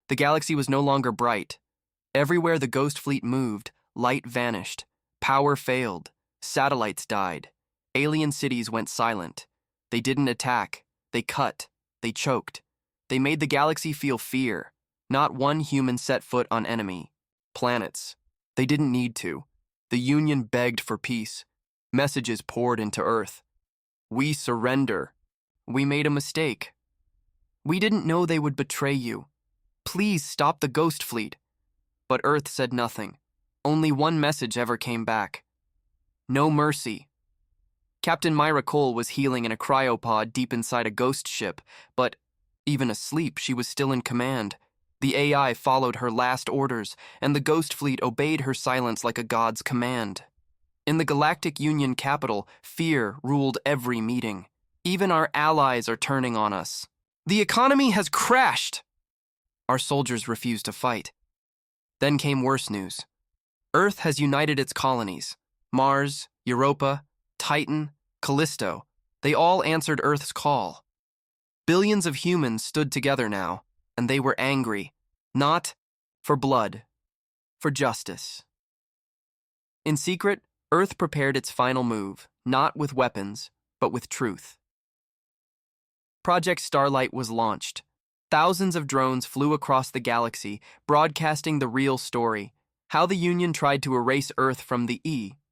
The galaxy was no longer bright. Everywhere the ghost fleet moved, light vanished, power failed, satellites died, alien cities went silent. They didn't attack, they cut, they choked. They made the galaxy feel fear. Not one human set foot on enemy planets. They didn't need to. The Union begged for peace. Messages poured into Earth. We surrender. We made a mistake. We didn't know they would betray you. Please stop the ghost fleet. But Earth said nothing. Only one message ever came back. No mercy. Captain Myra Cole was healing in a cryopod deep inside a ghost ship, but even asleep, she was still in command. The AI followed her last orders, and the ghost fleet obeyed her silence like a god's command. In the Galactic Union capital, fear ruled every meeting. Even our allies are turning on us. The economy has crashed. Our soldiers refused to fight. Then came worse news. Earth has united its colonies. Mars, Europa, Titan, Callisto, they all answered Earth's call. Billions of humans stood together now, and they were angry, not for blood, for justice. In secret, Earth prepared its final move, not with weapons, but with truth. Project Starlight was launched. Thousands of drones flew across the galaxy, broadcasting the real story, how the Union tried to erase Earth from the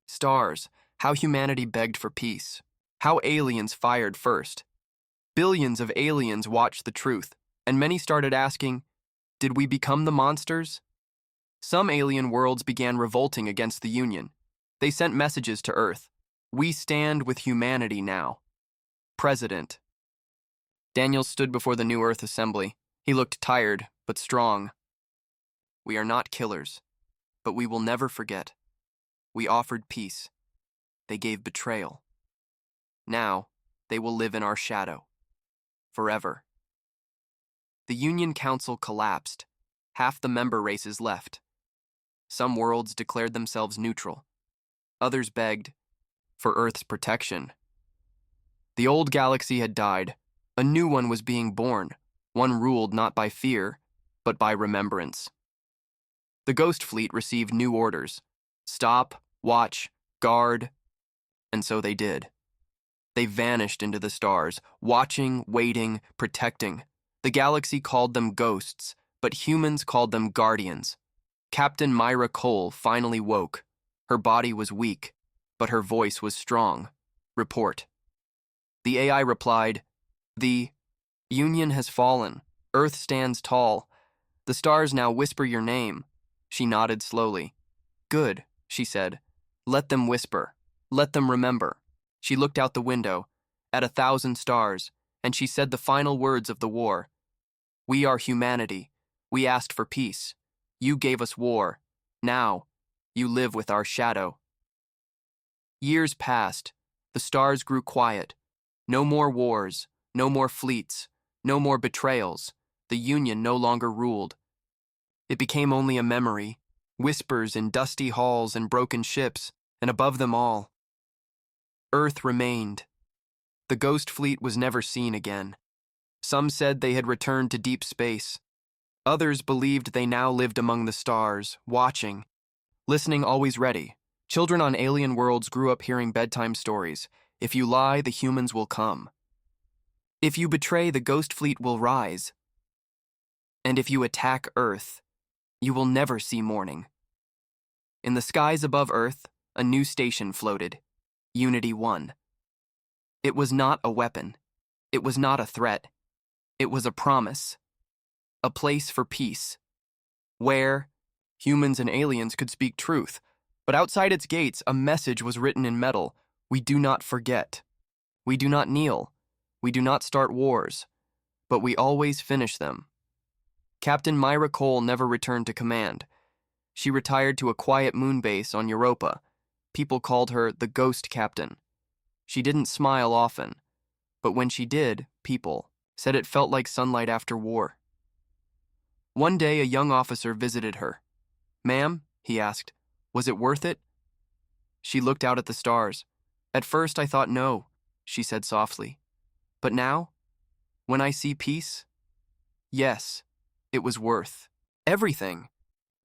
stars, how humanity begged for peace, how aliens fired first. Billions of aliens watched the truth, and many started asking, did we become the monsters? Some alien worlds began revolting against the Union. They sent messages to Earth. We stand with humanity now. President. Daniel stood before the New Earth Assembly. He looked tired, but strong. We are not killers, but we will never forget. We offered peace. They gave betrayal. Now, they will live in our shadow. Forever. The Union Council collapsed. Half the member races left. Some worlds declared themselves neutral. Others begged for Earth's protection. The old galaxy had died. A new one was being born, one ruled not by fear, but by remembrance. The Ghost Fleet received new orders. Stop, watch, guard, and so they did. They vanished into the stars, watching, waiting, protecting. The galaxy called them ghosts, but humans called them guardians. Captain Myra Cole finally woke. Her body was weak, but her voice was strong. Report. The AI replied, the Union has fallen. Earth stands tall. The stars now whisper your name. She nodded slowly. Good, she said. Let them whisper. Let them remember. She looked out the window, at 1,000 stars, and she said the final words of the war. We are humanity. We asked for peace. You gave us war. Now, you live with our shadow. Years passed. The stars grew quiet. No more wars. No more fleets, no more betrayals. The Union no longer ruled. It became only a memory, whispers in dusty halls and broken ships, and above them all, Earth remained. The Ghost Fleet was never seen again. Some said they had returned to deep space. Others believed they now lived among the stars, watching, listening always ready. Children on alien worlds grew up hearing bedtime stories. If you lie, the humans will come. If you betray, the Ghost Fleet will rise. And if you attack Earth, you will never see morning. In the skies above Earth, a new station floated, Unity 1. It was not a weapon. It was not a threat. It was a promise. A place for peace. Where humans and aliens could speak truth, but outside its gates, a message was written in metal. We do not forget. We do not kneel. We do not start wars, but we always finish them. Captain Myra Cole never returned to command. She retired to a quiet moon base on Europa. People called her the Ghost Captain. She didn't smile often, but when she did, people said it felt like sunlight after war. One day, a young officer visited her. Ma'am, he asked, was it worth it? She looked out at the stars. At first, I thought no, she said softly. But now, when I see peace, yes, it was worth everything.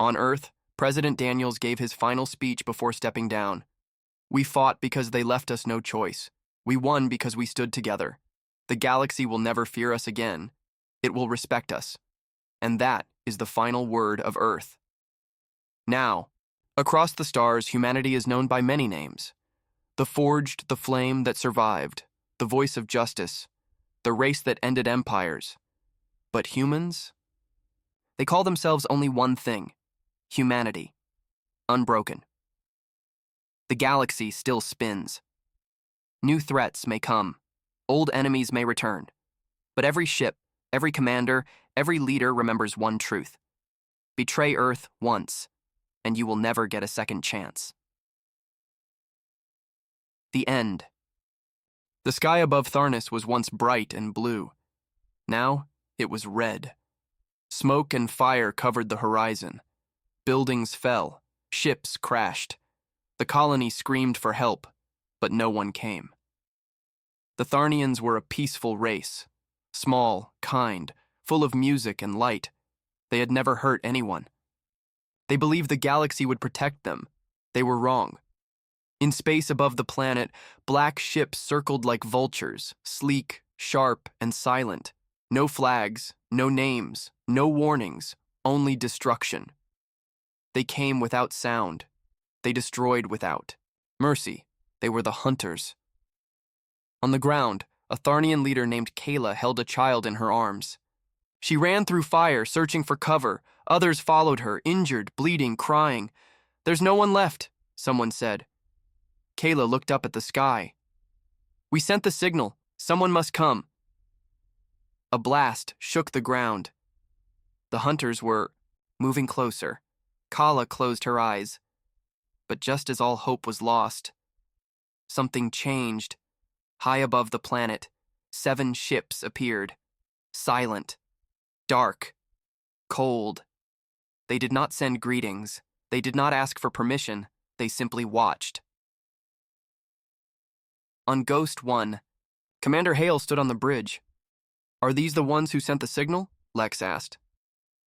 On Earth, President Daniels gave his final speech before stepping down. We fought because they left us no choice. We won because we stood together. The galaxy will never fear us again. It will respect us. And that is the final word of Earth. Now, across the stars, humanity is known by many names. The forged, the flame that survived, the voice of justice, the race that ended empires. But humans? They call themselves only one thing: humanity. Unbroken. The galaxy still spins. New threats may come. Old enemies may return. But every ship, every commander, every leader remembers one truth: betray Earth once, and you will never get a second chance. The end. The sky above Tharnis was once bright and blue. Now it was red. Smoke and fire covered the horizon. Buildings fell. Ships crashed. The colony screamed for help, but no one came. The Tharnians were a peaceful race. Small, kind, full of music and light. They had never hurt anyone. They believed the galaxy would protect them. They were wrong. In space above the planet, black ships circled like vultures, sleek, sharp, and silent. No flags, no names, no warnings, only destruction. They came without sound. They destroyed without mercy. They were the hunters. On the ground, a Tharnian leader named Kayla held a child in her arms. She ran through fire, searching for cover. Others followed her, injured, bleeding, crying. "There's no one left," someone said. Kayla looked up at the sky. "We sent the signal. Someone must come." A blast shook the ground. The hunters were moving closer. Kala closed her eyes. But just as all hope was lost, something changed. High above the planet, 7 ships appeared. Silent, dark, cold. They did not send greetings. They did not ask for permission. They simply watched. On Ghost 1, Commander Hale stood on the bridge. "Are these the ones who sent the signal?" Lex asked.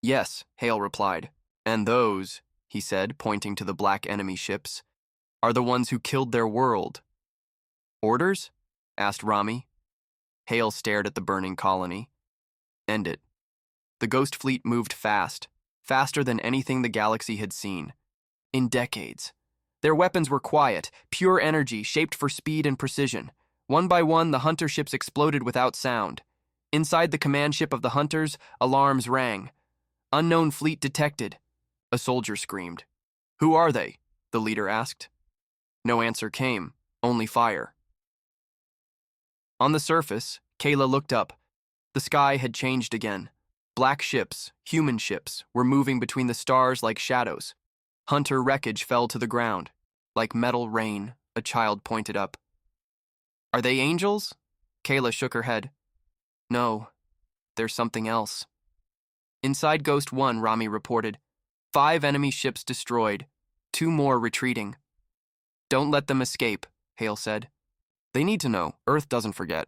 "Yes," Hale replied. "And those," he said, pointing to the black enemy ships, "are the ones who killed their world." "Orders?" asked Rami. Hale stared at the burning colony. "End it." The Ghost Fleet moved fast, faster than anything the galaxy had seen. In decades. Their weapons were quiet, pure energy shaped for speed and precision. One by one, the hunter ships exploded without sound. Inside the command ship of the hunters, alarms rang. "Unknown fleet detected," a soldier screamed. "Who are they?" the leader asked. No answer came, only fire. On the surface, Kayla looked up. The sky had changed again. Black ships, human ships, were moving between the stars like shadows. Hunter wreckage fell to the ground. Like metal rain, a child pointed up. "Are they angels?" Kayla shook her head. "No, there's something else." Inside Ghost 1, Rami reported, 5 enemy ships destroyed, 2 more retreating. "Don't let them escape," Hale said. "They need to know. Earth doesn't forget."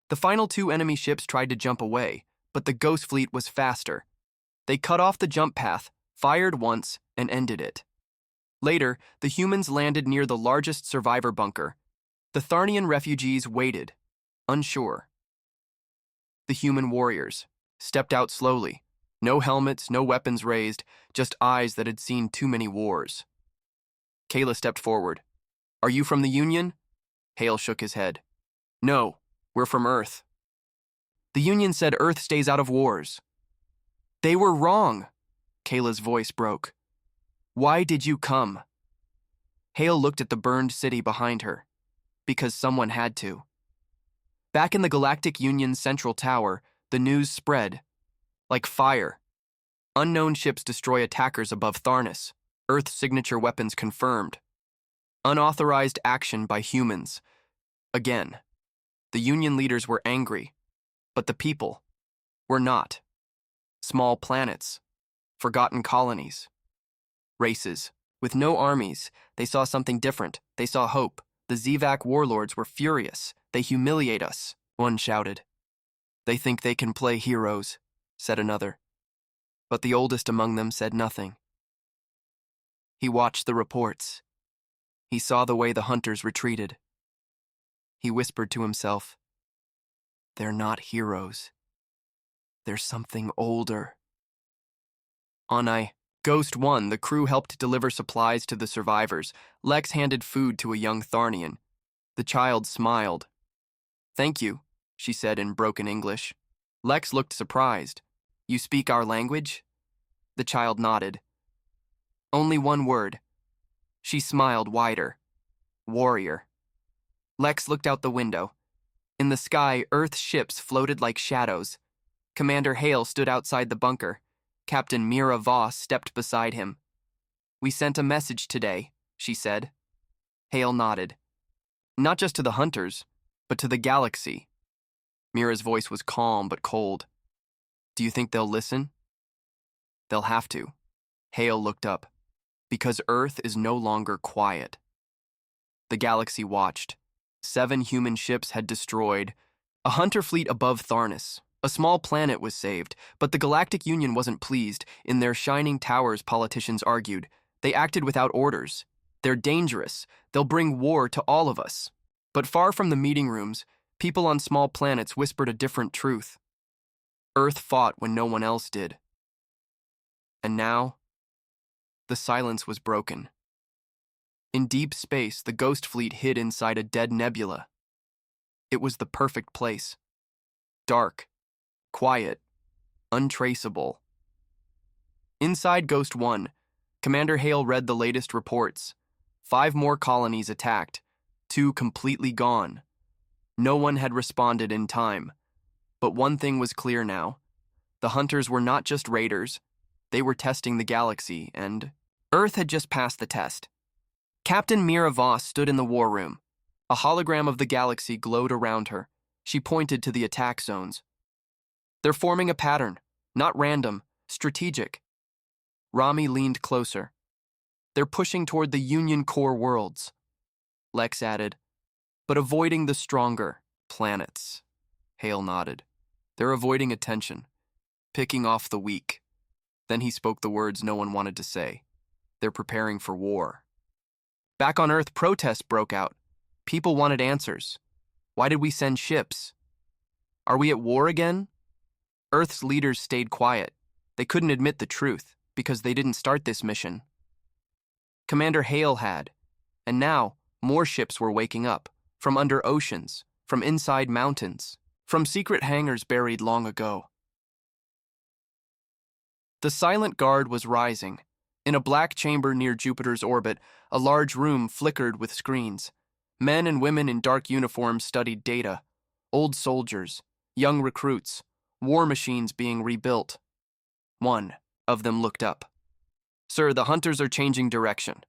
The final 2 enemy ships tried to jump away, but the Ghost Fleet was faster. They cut off the jump path, fired once, and ended it. Later, the humans landed near the largest survivor bunker. The Tharnian refugees waited, unsure. The human warriors stepped out slowly. No helmets, no weapons raised, just eyes that had seen too many wars. Kayla stepped forward. "Are you from the Union?" Hale shook his head. "No, we're from Earth." "The Union said Earth stays out of wars." "They were wrong." Kayla's voice broke. "Why did you come?" Hale looked at the burned city behind her. Because someone had to. Back in the Galactic Union's central tower, the news spread. Like fire. Unknown ships destroy attackers above Tharnis. Earth's signature weapons confirmed. Unauthorized action by humans. Again. The Union leaders were angry. But the people were not. Small planets. Forgotten colonies. Races. With no armies, they saw something different. They saw hope. The Zivak warlords were furious. "They humiliate us," one shouted. "They think they can play heroes," said another. but the oldest among them said nothing. He watched the reports. He saw the way the hunters retreated. He whispered to himself, "They're not heroes. They're something older." On Ghost 1, the crew helped deliver supplies to the survivors. Lex handed food to a young Tharnian. The child smiled. "Thank you," she said in broken English. Lex looked surprised. "You speak our language?" The child nodded. "Only one word." She smiled wider. "Warrior." Lex looked out the window. In the sky, Earth's ships floated like shadows. Commander Hale stood outside the bunker. Captain Mira Voss stepped beside him. "We sent a message today," she said. Hale nodded. "Not just to the hunters, but to the galaxy." Mira's voice was calm but cold. "Do you think they'll listen?" "They'll have to." Hale looked up. "Because Earth is no longer quiet." The galaxy watched. 7 human ships had destroyed. A hunter fleet above Tharnis. A small planet was saved, but the Galactic Union wasn't pleased. In their shining towers, politicians argued. They acted without orders. "They're dangerous. They'll bring war to all of us." But far from the meeting rooms, people on small planets whispered a different truth. Earth fought when no one else did. And now, the silence was broken. In deep space, the Ghost Fleet hid inside a dead nebula. It was the perfect place. Dark, quiet, untraceable. Inside Ghost 1, Commander Hale read the latest reports. 5 more colonies attacked, 2 completely gone. No one had responded in time. But one thing was clear now. The hunters were not just raiders. They were testing the galaxy, and Earth had just passed the test. Captain Mira Voss stood in the war room. A hologram of the galaxy glowed around her. She pointed to the attack zones. "They're forming a pattern, not random, strategic." Rami leaned closer. "They're pushing toward the Union core worlds." Lex added, "But avoiding the stronger planets." Hale nodded. "They're avoiding attention, picking off the weak." Then he spoke the words no one wanted to say. "They're preparing for war." Back on Earth, protests broke out. People wanted answers. Why did we send ships? Are we at war again? Earth's leaders stayed quiet. They couldn't admit the truth, because they didn't start this mission. Commander Hale had. And now, more ships were waking up, from under oceans, from inside mountains, from secret hangars buried long ago. The silent guard was rising. In a black chamber near Jupiter's orbit, a large room flickered with screens. Men and women in dark uniforms studied data. Old soldiers, young recruits, war machines being rebuilt. One of them looked up. "Sir, the hunters are changing direction."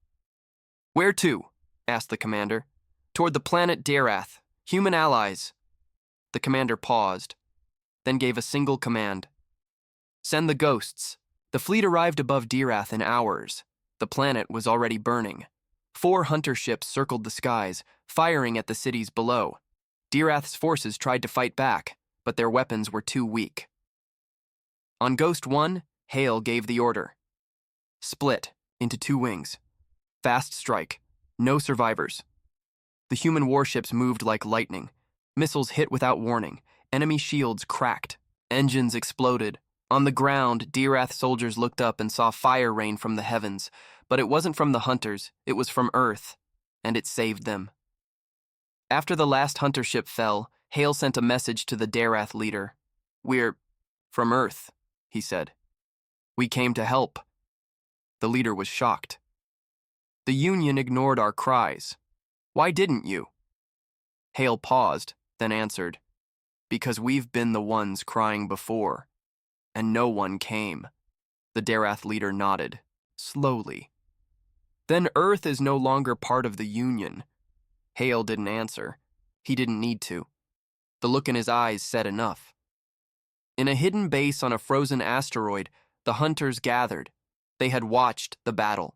"Where to?" asked the commander. "Toward the planet Darath. Human allies." The commander paused, then gave a single command. "Send the ghosts." The fleet arrived above Darath in hours. The planet was already burning. 4 hunter ships circled the skies, firing at the cities below. Darath's forces tried to fight back, but their weapons were too weak. On Ghost 1, Hale gave the order. Split into 2 wings. Fast strike. No survivors. The human warships moved like lightning. Missiles hit without warning. Enemy shields cracked. Engines exploded. On the ground, Darath soldiers looked up and saw fire rain from the heavens, but it wasn't from the hunters, it was from Earth, and it saved them. After the last hunter ship fell, Hale sent a message to the Darath leader. "We're from Earth," he said. "We came to help." The leader was shocked. "The Union ignored our cries. Why didn't you?" Hale paused, then answered, "Because we've been the ones crying before. And no one came." The Darath leader nodded, slowly. "Then Earth is no longer part of the Union." Hale didn't answer. He didn't need to. The look in his eyes said enough. In a hidden base on a frozen asteroid, the hunters gathered. They had watched the battle.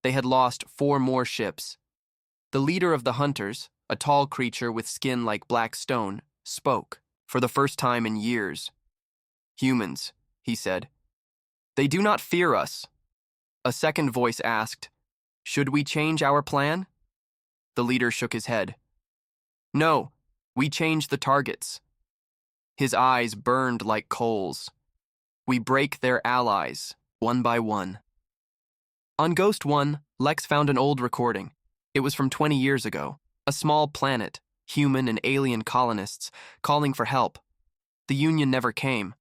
They had lost 4 more ships. The leader of the hunters, a tall creature with skin like black stone, spoke, for the first time in years. "Humans," he said. They do not fear us. A second voice asked, "Should we change our plan?" The leader shook his head. "No, we change the targets." His eyes burned like coals. "We break their allies, one by one." On Ghost 1, Lex found an old recording. It was from 20 years ago. A small planet, human and alien colonists, calling for help. The Union never came.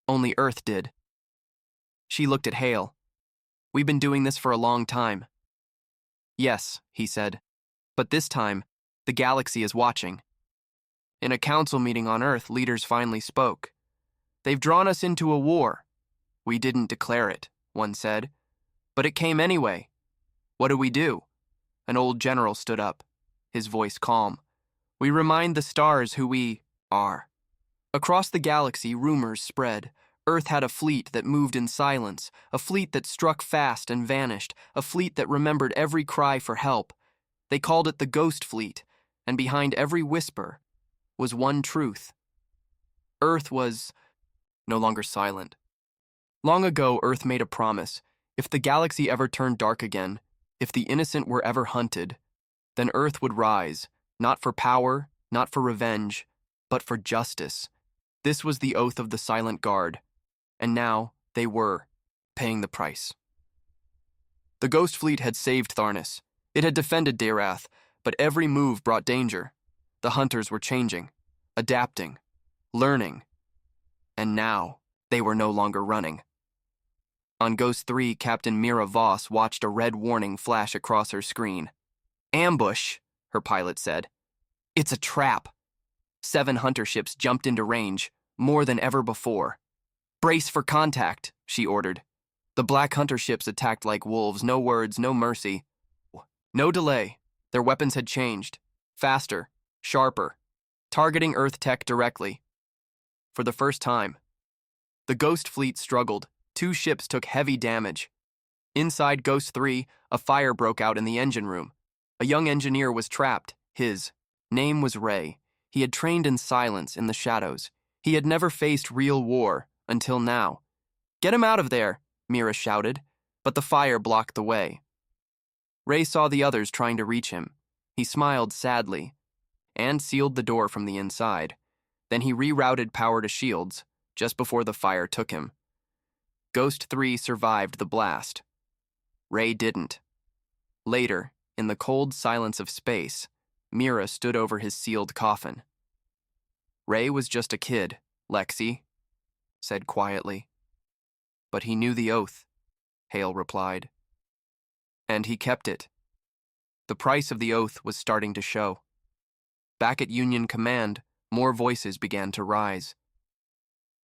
Only Earth did. She looked at Hale. "We've been doing this for a long time." "Yes," he said. "But this time, the galaxy is watching." In a council meeting on Earth, leaders finally spoke. "They've drawn us into a war." "We didn't declare it," one said. "But it came anyway. What do we do?" An old general stood up, his voice calm. "We remind the stars who we are." Across the galaxy, rumors spread. Earth had a fleet that moved in silence, a fleet that struck fast and vanished, a fleet that remembered every cry for help. They called it the Ghost Fleet, and behind every whisper was one truth. Earth was no longer silent. Long ago, Earth made a promise. If the galaxy ever turned dark again, if the innocent were ever hunted, then Earth would rise, not for power, not for revenge, but for justice. This was the oath of the Silent Guard, and now they were paying the price. The Ghost Fleet had saved Tharnis. It had defended Darath, but every move brought danger. The hunters were changing, adapting, learning, and now they were no longer running. On Ghost 3, Captain Mira Voss watched a red warning flash across her screen. "Ambush," her pilot said. "It's a trap." 7 hunter ships jumped into range, more than ever before. "Brace for contact," she ordered. The black hunter ships attacked like wolves, no words, no mercy. No delay. Their weapons had changed. Faster, sharper, targeting Earth tech directly. For the first time, the Ghost Fleet struggled. 2 ships took heavy damage. Inside Ghost 3, a fire broke out in the engine room. A young engineer was trapped. His name was Ray. He had trained in silence in the shadows. He had never faced real war until now. "Get him out of there," Mira shouted, but the fire blocked the way. Ray saw the others trying to reach him. He smiled sadly and sealed the door from the inside. Then he rerouted power to shields just before the fire took him. Ghost 3 survived the blast. Ray didn't. Later, in the cold silence of space, Mira stood over his sealed coffin. "Ray was just a kid, Lexi," said quietly. "But he knew the oath," Hale replied. "And he kept it." The price of the oath was starting to show. Back at Union Command, more voices began to rise.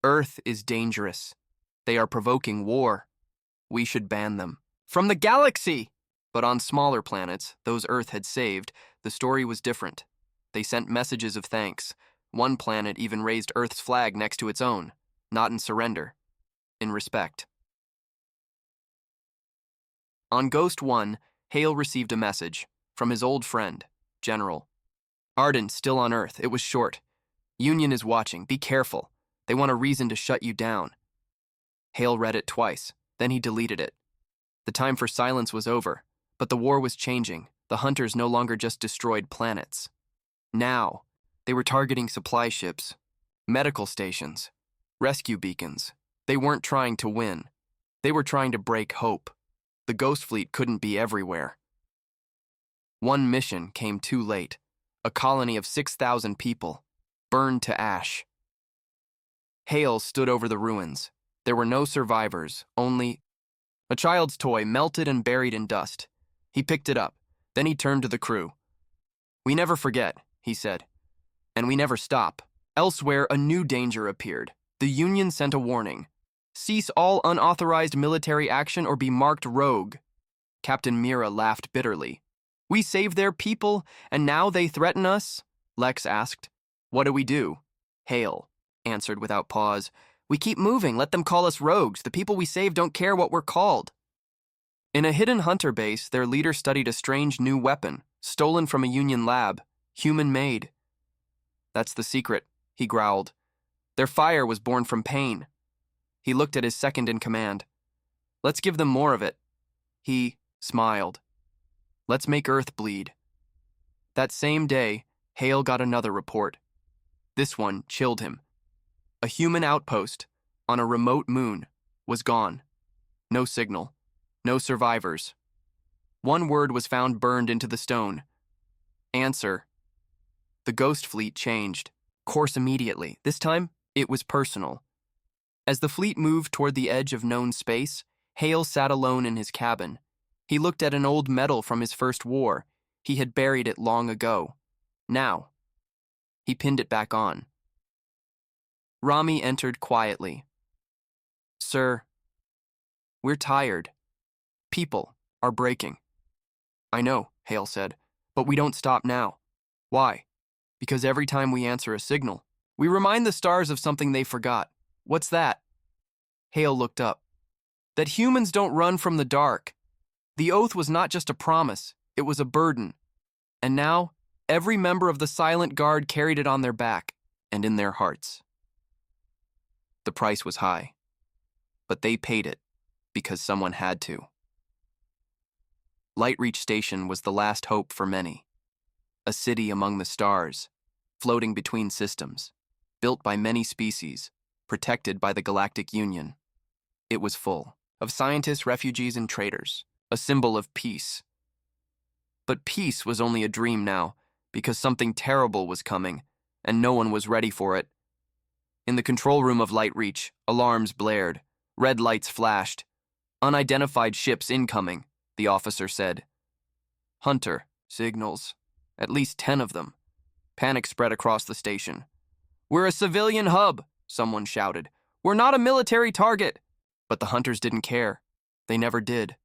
"Earth is dangerous. They are provoking war. We should ban them. From the galaxy!" But on smaller planets, those Earth had saved, the story was different. They sent messages of thanks. One planet even raised Earth's flag next to its own, not in surrender, in respect. On Ghost 1, Hale received a message from his old friend, General. "Ardent, still on Earth. It was short. Union is watching. Be careful. They want a reason to shut you down." Hale read it twice, then he deleted it. The time for silence was over, but the war was changing. The hunters no longer just destroyed planets. Now, they were targeting supply ships, medical stations, rescue beacons. They weren't trying to win. They were trying to break hope. The Ghost Fleet couldn't be everywhere. One mission came too late. A colony of 6,000 people, burned to ash. Hale stood over the ruins. There were no survivors, only a child's toy melted and buried in dust. He picked it up. Then he turned to the crew. "We never forget," he said. "And we never stop." Elsewhere, a new danger appeared. The Union sent a warning. "Cease all unauthorized military action or be marked rogue." Captain Mira laughed bitterly. "We saved their people, and now they threaten us?" Lex asked. "What do we do?" Hale answered without pause. "We keep moving. Let them call us rogues. The people we save don't care what we're called." In a hidden hunter base, their leader studied a strange new weapon, stolen from a Union lab, human-made. "That's the secret," he growled. "Their fire was born from pain." He looked at his second in command. Let's give them more of it. He smiled. Let's make Earth bleed. That same day, Hale got another report. This one chilled him. A human outpost on a remote moon was gone. No signal. No survivors. One word was found burned into the stone. Answer. The ghost fleet changed course immediately. This time, it was personal. As the fleet moved toward the edge of known space, Hale sat alone in his cabin. He looked at an old medal from his first war. He had buried it long ago. Now, he pinned it back on. Rami entered quietly. Sir, we're tired. People are breaking. I know, Hale said, but we don't stop now. Why? Because every time we answer a signal, we remind the stars of something they forgot. What's that? Hale looked up. That humans don't run from the dark. The oath was not just a promise, it was a burden. And now, every member of the Silent Guard carried it on their back and in their hearts. The price was high, but they paid it because someone had to. Lightreach Station was the last hope for many. A city among the stars, floating between systems, built by many species, protected by the Galactic Union. It was full of scientists, refugees, and traders, a symbol of peace. But peace was only a dream now, because something terrible was coming, and no one was ready for it. In the control room of Lightreach, alarms blared, red lights flashed. Unidentified ships incoming, the officer said. Hunter, signals. At least 10 of them. Panic spread across the station. We're a civilian hub, someone shouted. We're not a military target. But the hunters didn't care. They never did.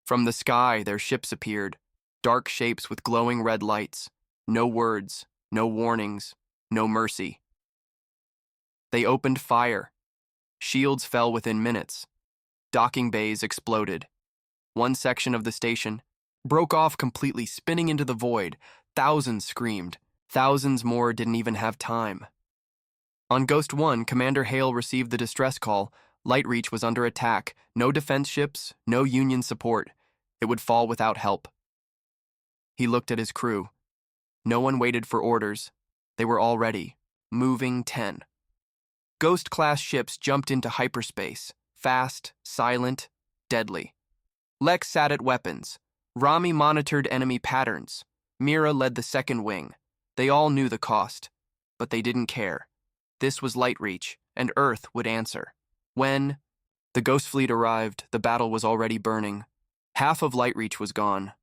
From the sky, their ships appeared, dark shapes with glowing red lights. No words, no warnings, no mercy. They opened fire. Shields fell within minutes. Docking bays exploded. One section of the station broke off completely, spinning into the void. Thousands screamed. Thousands more didn't even have time. On Ghost 1, Commander Hale received the distress call. Lightreach was under attack. No defense ships, no Union support. It would fall without help. He looked at his crew. No one waited for orders. They were all ready. Moving 10. Ghost-class ships jumped into hyperspace. Fast, silent, deadly. Lex sat at weapons. Rami monitored enemy patterns. Mira led the second wing. They all knew the cost, but they didn't care. This was Lightreach, and Earth would answer. When the Ghost Fleet arrived, the battle was already burning. Half of Lightreach was gone.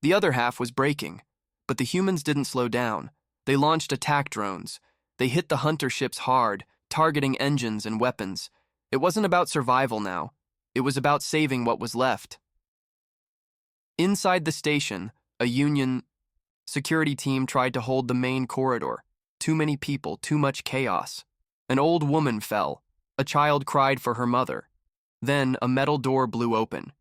The other half was breaking, but the humans didn't slow down. They launched attack drones. They hit the hunter ships hard, targeting engines and weapons. It wasn't about survival now. It was about saving what was left. Inside the station, a Union security team tried to hold the main corridor. Too many people, too much chaos. An old woman fell. A child cried for her mother. Then a metal door blew open.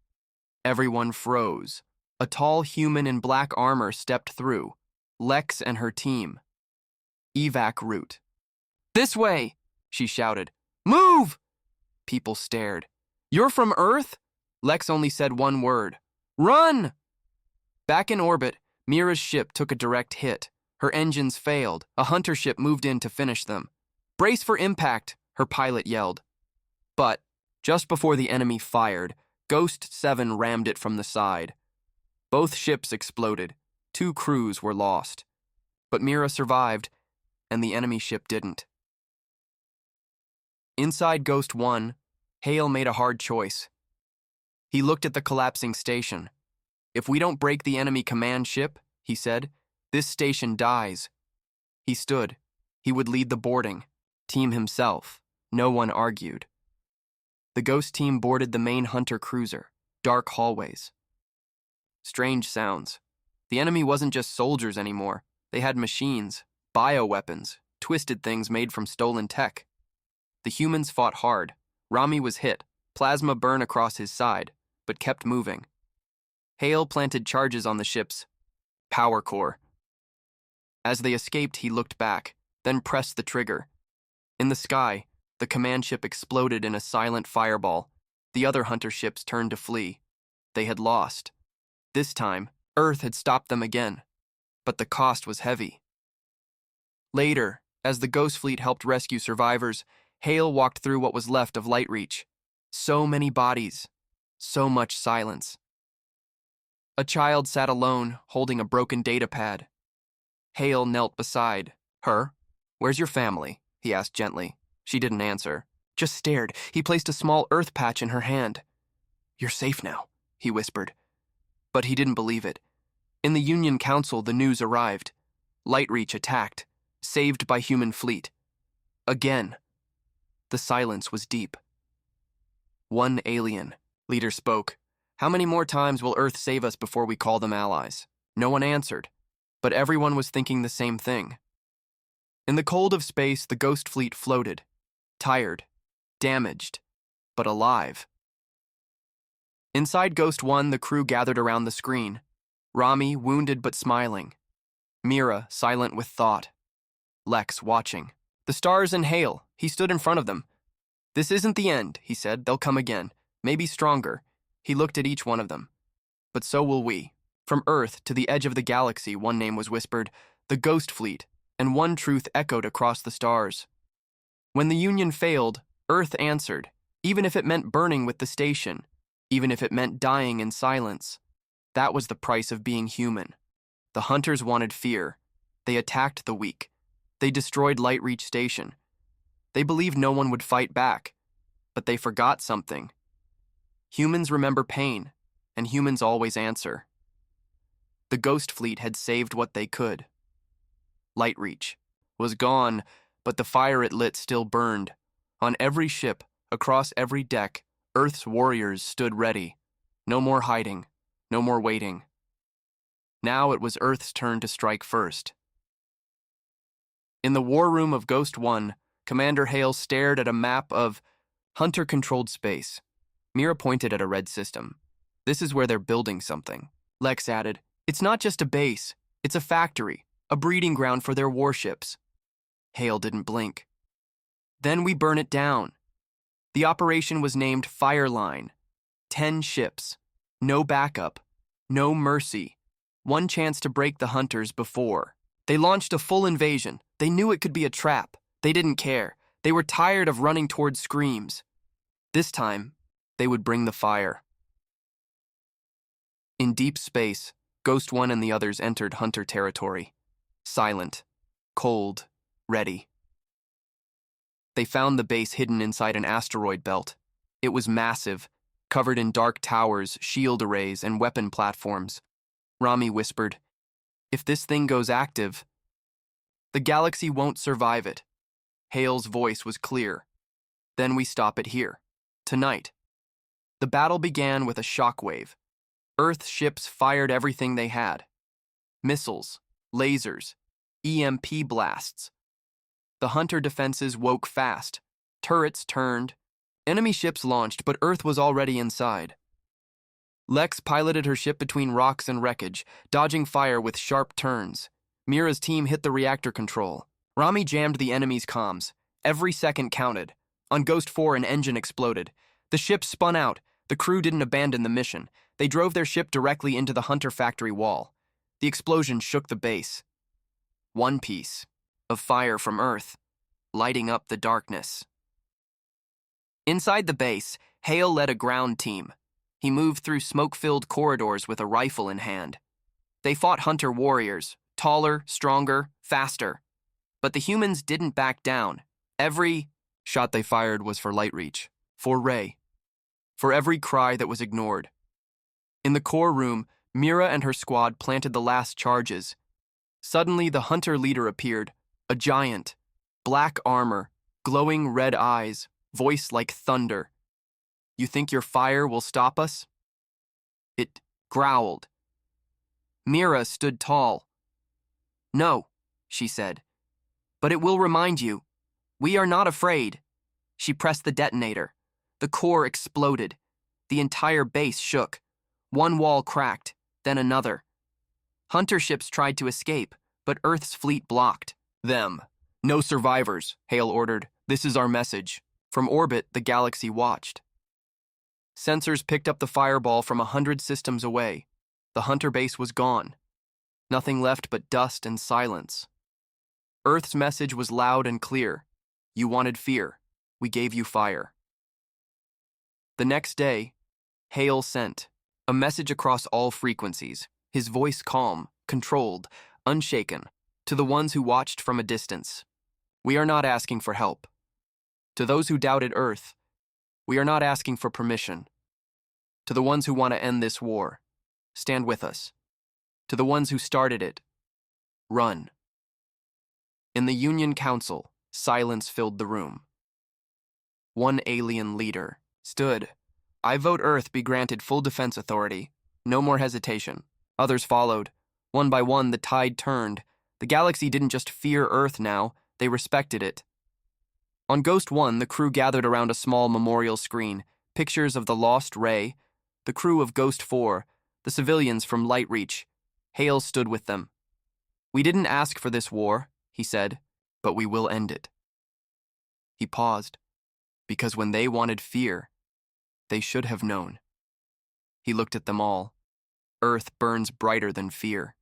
Everyone froze. A tall human in black armor stepped through. Lex and her team. Evac route. This way, she shouted. Move! People stared. You're from Earth? Lex only said one word. Run! Back in orbit, Mira's ship took a direct hit. Her engines failed. A hunter ship moved in to finish them. Brace for impact, her pilot yelled. But, just before the enemy fired, Ghost 7 rammed it from the side. Both ships exploded. 2 crews were lost. But Mira survived, and the enemy ship didn't. Inside Ghost 1, Hale made a hard choice. He looked at the collapsing station. If we don't break the enemy command ship, he said, this station dies. He stood. He would lead the boarding. Team himself. No one argued. The Ghost team boarded the main hunter cruiser. Dark hallways. Strange sounds. The enemy wasn't just soldiers anymore. They had machines, bioweapons, twisted things made from stolen tech. The humans fought hard. Rami was hit. Plasma burned across his side, but kept moving. Hale planted charges on the ship's power core. As they escaped, he looked back, then pressed the trigger. In the sky, the command ship exploded in a silent fireball. The other hunter ships turned to flee. They had lost. This time, Earth had stopped them again, but the cost was heavy. Later, as the Ghost Fleet helped rescue survivors, Hale walked through what was left of Lightreach. So many bodies, so much silence. A child sat alone, holding a broken datapad. Hale knelt beside her. "Where's your family?" he asked gently. She didn't answer, just stared. He placed a small earth patch in her hand. "You're safe now," he whispered. But he didn't believe it. In the Union Council, the news arrived. Lightreach attacked, saved by human fleet. Again. The silence was deep. "One alien," leader spoke. "How many more times will Earth save us before we call them allies?" No one answered, but everyone was thinking the same thing. In the cold of space, the Ghost Fleet floated, tired, damaged, but alive. Inside Ghost 1, the crew gathered around the screen. Rami, wounded but smiling. Mira, silent with thought. Lex, watching. The stars and Hale. He stood in front of them. "This isn't the end," he said. "They'll come again. Maybe stronger." He looked at each one of them. "But so will we." From Earth to the edge of the galaxy, one name was whispered, the Ghost Fleet, and one truth echoed across the stars. When the Union failed, Earth answered, even if it meant burning with the station, even if it meant dying in silence. That was the price of being human. The hunters wanted fear. They attacked the weak. They destroyed Lightreach Station. They believed no one would fight back, but they forgot something. Humans remember pain, and humans always answer. The Ghost Fleet had saved what they could. Lightreach was gone, but the fire it lit still burned. On every ship, across every deck, Earth's warriors stood ready. No more hiding, no more waiting. Now it was Earth's turn to strike first. In the war room of Ghost 1, Commander Hale stared at a map of hunter-controlled space. Mira pointed at a red system. "This is where they're building something." Lex added, "It's not just a base, it's a factory, a breeding ground for their warships." Hale didn't blink. "Then we burn it down." The operation was named Fireline. 10 ships. No backup. No mercy. One chance to break the hunters before. They launched a full invasion. They knew it could be a trap. They didn't care. They were tired of running toward screams. This time, they would bring the fire. In deep space, Ghost 1 and the others entered hunter territory. Silent, cold, ready. They found the base hidden inside an asteroid belt. It was massive, covered in dark towers, shield arrays, and weapon platforms. Rami whispered, "If this thing goes active, the galaxy won't survive it." Hale's voice was clear. "Then we stop it here. Tonight." The battle began with a shockwave. Earth ships fired everything they had. Missiles, lasers, EMP blasts. The hunter defenses woke fast. Turrets turned. Enemy ships launched, but Earth was already inside. Lex piloted her ship between rocks and wreckage, dodging fire with sharp turns. Mira's team hit the reactor control. Rami jammed the enemy's comms. Every second counted. On Ghost 4, an engine exploded. The ship spun out. The crew didn't abandon the mission. They drove their ship directly into the hunter factory wall. The explosion shook the base. One piece of fire from Earth, lighting up the darkness. Inside the base, Hale led a ground team. He moved through smoke-filled corridors with a rifle in hand. They fought hunter warriors, taller, stronger, faster. But the humans didn't back down. Every shot they fired was for Lightreach, for Ray, for every cry that was ignored. In the core room, Mira and her squad planted the last charges. Suddenly, the hunter leader appeared, a giant, black armor, glowing red eyes, voice like thunder. "You think your fire will stop us?" It growled. Mira stood tall. "No," she said, "but it will remind you. We are not afraid." She pressed the detonator. The core exploded. The entire base shook. One wall cracked, then another. Hunter ships tried to escape, but Earth's fleet blocked them. "No survivors," Hale ordered. "This is our message." From orbit, the galaxy watched. Sensors picked up the fireball from 100 systems away. The hunter base was gone. Nothing left but dust and silence. Earth's message was loud and clear. You wanted fear. We gave you fire. The next day, Hale sent a message across all frequencies, his voice calm, controlled, unshaken, to the ones who watched from a distance. We are not asking for help. To those who doubted Earth, we are not asking for permission. To the ones who want to end this war, stand with us. To the ones who started it, run. In the Union Council, silence filled the room. One alien leader stood. I vote Earth be granted full defense authority. No more hesitation. Others followed. One by one, the tide turned. The galaxy didn't just fear Earth now, they respected it. On Ghost 1, the crew gathered around a small memorial screen, pictures of the lost Ray, the crew of Ghost 4, the civilians from Lightreach. Hale stood with them. We didn't ask for this war, he said, but we will end it. He paused, because when they wanted fear, they should have known. He looked at them all. Earth burns brighter than fear.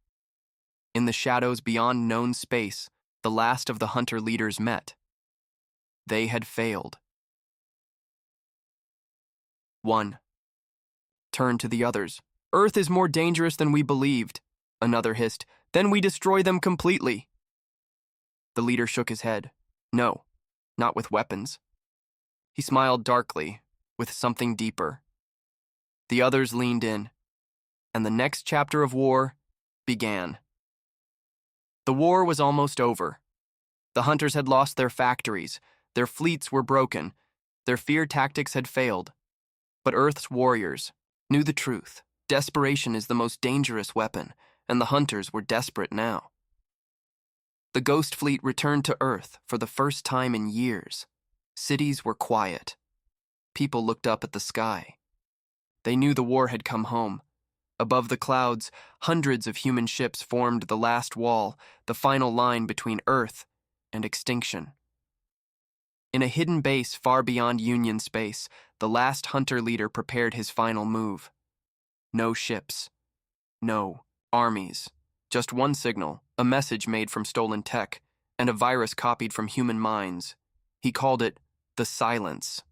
In the shadows beyond known space, the last of the hunter leaders met. They had failed. One turned to the others. Earth is more dangerous than we believed. Another hissed, then we destroy them completely. The leader shook his head. No, not with weapons. He smiled darkly, with something deeper. The others leaned in, and the next chapter of war began. The war was almost over. The hunters had lost their factories, their fleets were broken, their fear tactics had failed. But Earth's warriors knew the truth. Desperation is the most dangerous weapon, and the hunters were desperate now. The Ghost Fleet returned to Earth for the first time in years. Cities were quiet. People looked up at the sky. They knew the war had come home. Above the clouds, hundreds of human ships formed the last wall, the final line between Earth and extinction. In a hidden base far beyond Union space, the last hunter leader prepared his final move. No ships. No armies. Just one signal, a message made from stolen tech, and a virus copied from human minds. He called it the Silence.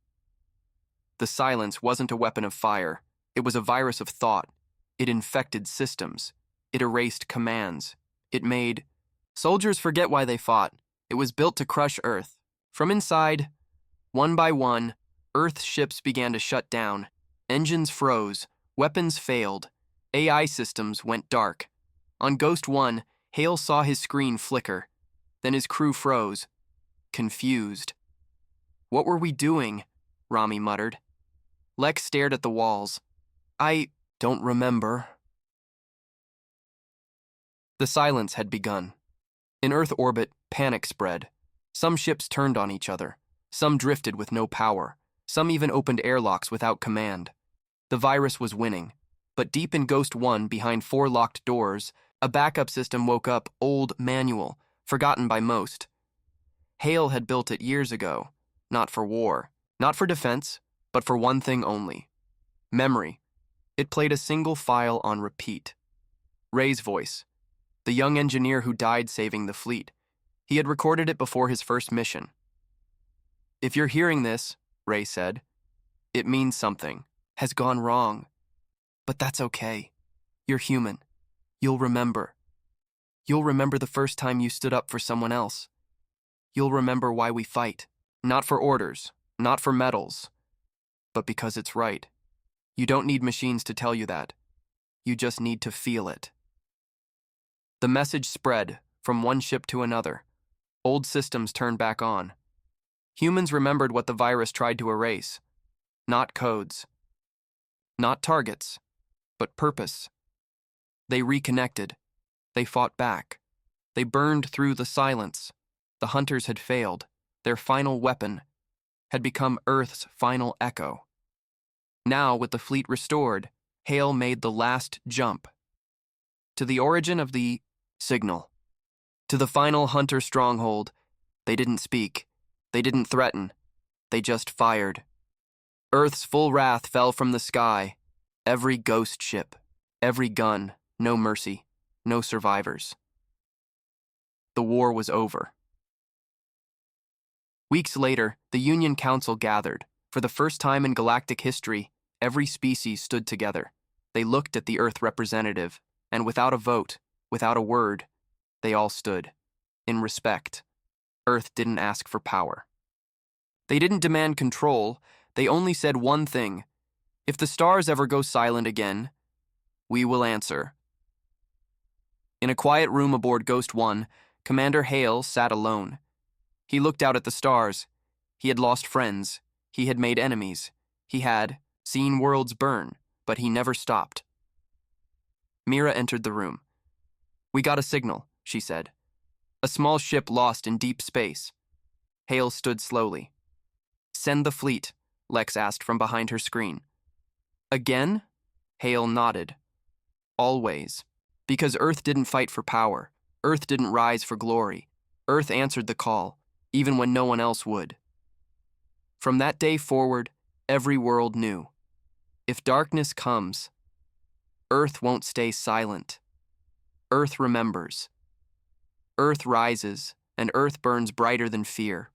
The Silence wasn't a weapon of fire. It was a virus of thought. It infected systems. It erased commands. It made soldiers forget why they fought. It was built to crush Earth. From inside, one by one, Earth's ships began to shut down. Engines froze. Weapons failed. AI systems went dark. On Ghost 1, Hale saw his screen flicker. Then his crew froze, confused. What were we doing? Rami muttered. Lex stared at the walls. I don't remember. The silence had begun. In Earth orbit, panic spread. Some ships turned on each other. Some drifted with no power. Some even opened airlocks without command. The virus was winning. But deep in Ghost 1, behind 4 locked doors, a backup system woke up, old, manual, forgotten by most. Hale had built it years ago, not for war, not for defense, but for one thing only. Memory. It played a single file on repeat. Ray's voice, the young engineer who died saving the fleet. He had recorded it before his first mission. If you're hearing this, Ray said, it means something has gone wrong. But that's okay. You're human. You'll remember. You'll remember the first time you stood up for someone else. You'll remember why we fight. Not for orders, not for medals, but because it's right. You don't need machines to tell you that. You just need to feel it. The message spread from one ship to another. Old systems turned back on. Humans remembered what the virus tried to erase. Not codes. Not targets, but purpose. They reconnected. They fought back. They burned through the silence. The hunters had failed. Their final weapon had become Earth's final echo. Now, with the fleet restored, Hale made the last jump. To the origin of the signal. To the final hunter stronghold. They didn't speak. They didn't threaten. They just fired. Earth's full wrath fell from the sky. Every ghost ship, every gun, no mercy, no survivors. The war was over. Weeks later, the Union Council gathered. For the first time in galactic history, every species stood together. They looked at the Earth representative, and without a vote, without a word, they all stood. In respect. Earth didn't ask for power. They didn't demand control, they only said one thing. If the stars ever go silent again, we will answer. In a quiet room aboard Ghost 1, Commander Hale sat alone. He looked out at the stars. He had lost friends. He had made enemies. He had seen worlds burn, but he never stopped. Mira entered the room. "We got a signal," she said. "A small ship lost in deep space." Hale stood slowly. "Send the fleet," Lex asked from behind her screen. "Again?" Hale nodded. "Always. Because Earth didn't fight for power. Earth didn't rise for glory. Earth answered the call, even when no one else would." From that day forward, every world knew. If darkness comes, Earth won't stay silent. Earth remembers. Earth rises, and Earth burns brighter than fear.